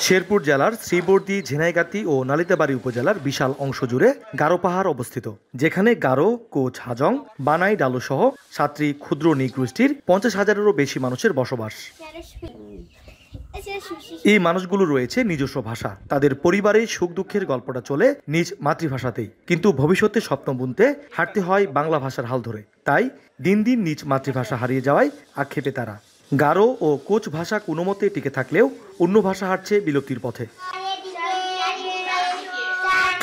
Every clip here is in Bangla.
শেরপুর জেলার শ্রীবর্দী, ঝিনাইগাতি ও নালিতাবাড়ী উপজেলার বিশাল অংশ জুড়ে গারো পাহাড় অবস্থিত, যেখানে গারো, কোচ, হাজং, বানাই, ডালু সহ 7টি ক্ষুদ্র নৃগোষ্ঠীর 50,000-এরও বেশি মানুষের বসবাস। এই মানুষগুলো রয়েছে নিজস্ব ভাষা, তাদের পরিবারের সুখ দুঃখের গল্পটা চলে নিজ মাতৃভাষাতেই। কিন্তু ভবিষ্যতে স্বপ্ন বুনতে হাঁটতে হয় বাংলা ভাষার হাল ধরে। তাই দিন দিন নিজ মাতৃভাষা হারিয়ে যাওয়ায় আক্ষেপে তারা। গারো ও কোচ ভাষা কোনো মতে টিকে থাকলেও অন্য ভাষা হাঁটছে বিলুপ্তির পথে।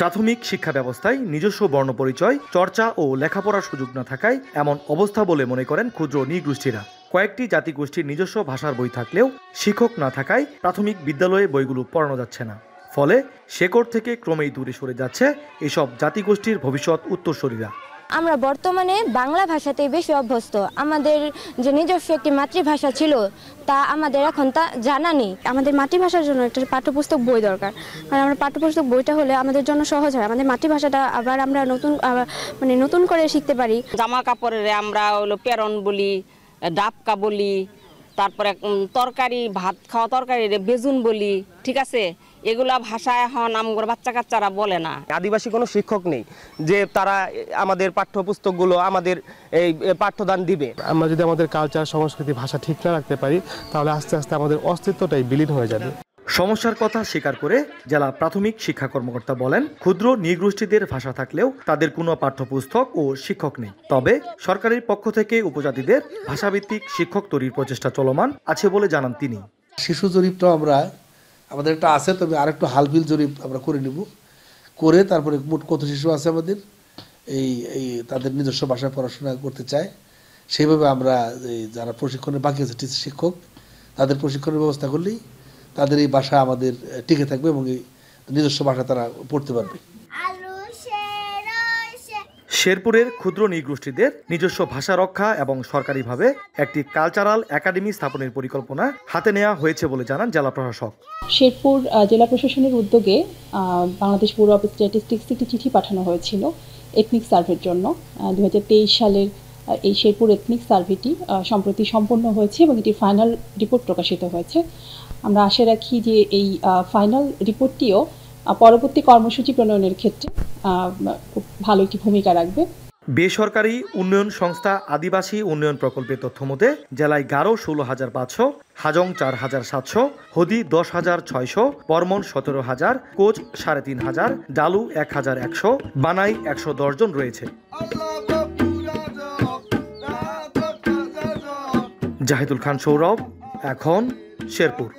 প্রাথমিক শিক্ষা ব্যবস্থায় নিজস্ব বর্ণপরিচয়, চর্চা ও লেখাপড়ার সুযোগ না থাকায় এমন অবস্থা বলে মনে করেন ক্ষুদ্র নৃগোষ্ঠীরা। কয়েকটি জাতিগোষ্ঠীর নিজস্ব ভাষার বই থাকলেও শিক্ষক না থাকায় প্রাথমিক বিদ্যালয়ে বইগুলো পড়ানো যাচ্ছে না। ফলে শেকড় থেকে ক্রমেই দূরে সরে যাচ্ছে এসব জাতিগোষ্ঠীর ভবিষ্যৎ উত্তরসূরিরা। আমরা বর্তমানে বাংলা ভাষাতেই বেশি অভ্যস্ত। আমাদের যে নিজস্ব একটি মাতৃভাষা ছিল তা আমাদের এখন তা জানা নেই। আমাদের মাতৃভাষার জন্য একটা পাঠ্যপুস্তক বই দরকার, কারণ আমরা পাঠ্যপুস্তক বইটা হলে আমাদের জন্য সহজ হয়, আমাদের মাতৃভাষাটা আবার আমরা নতুন করে শিখতে পারি। জামা কাপড়ের আমরা হলো পেরন বলি, ডাবকা বলি, তারপরে তরকারি, ভাত খাওয়া তরকারি বেগুন বলি, ঠিক আছে। এগুলা ভাষা এখন আমার বাচ্চা কাচ্চারা বলে না। আদিবাসী কোনো শিক্ষক নেই যে তারা আমাদের পাঠ্যপুস্তকগুলো আমাদের এই পাঠ্যদান দিবে। আমরা যদি আমাদের কালচার, সংস্কৃতি, ভাষা ঠিক না রাখতে পারি, তাহলে আস্তে আস্তে আমাদের অস্তিত্বটাই বিলীন হয়ে যাবে। সমস্যার কথা স্বীকার করে জেলা প্রাথমিক শিক্ষা কর্মকর্তা বলেন, ক্ষুদ্র নৃগোষ্ঠীদের ভাষা থাকলেও তাদের কোনো পাঠ্যপুস্তক ও শিক্ষক নেই। তবে সরকারের পক্ষ থেকে উপজাতিদের ভাষাভিত্তিক শিক্ষক তৈরির প্রচেষ্টা চলমান আছে বলে জানান তিনি। শিশু জরিপটাও আমাদের একটা আছে, তবে আরেকটু হালফিল জরিপ আমরা করে নিব, করে তারপরে মোট কত শিশু আছে আমাদের এই তাদের নিজস্ব ভাষায় পড়াশোনা করতে চায়, সেইভাবে আমরা যারা প্রশিক্ষণের বাকি আছে শিক্ষক, তাদের প্রশিক্ষণের ব্যবস্থা করলেই তাদের এই ভাষা আমাদের টিকে থাকবে এবং এই নিজস্ব ভাষা তারা পড়তে পারবে। শেরপুরের ক্ষুদ্র নৃগোষ্ঠীদের নিজস্ব ভাষা রক্ষা এবং সরকারিভাবে একটি কালচারাল একাডেমি স্থাপনের পরিকল্পনা হাতে নেওয়া হয়েছে বলে জানান জেলা প্রশাসক। শেরপুর জেলা প্রশাসনের উদ্যোগে বাংলাদেশ ব্যুরো অফ স্ট্যাটিস্টিক্স একটি চিঠি পাঠানো হয়েছিল এথনিক সার্ভের জন্য। 2023 সালের এই শেরপুর এথনিক সার্ভেটি সম্প্রতি সম্পন্ন হয়েছে এবং এটির ফাইনাল রিপোর্ট প্রকাশিত হয়েছে। আমরা আশা রাখি যে এই ফাইনাল রিপোর্টটিও পরবর্তী কর্মসূচি প্রণয়নের ক্ষেত্রে খুব ভালো একটি ভূমিকা রাখবে। বেসরকারি উন্নয়ন সংস্থা আদিবাসী উন্নয়ন প্রকল্পের তথ্য মতে জেলায় গারো 16,500, হাজং 4,700, হদি 10,600, বর্মন 17,000, কোচ 3,500, ডালু 1,100, বানাই 110 জন রয়েছে। জাহিদুল খান সৌরভ, এখন শেরপুর।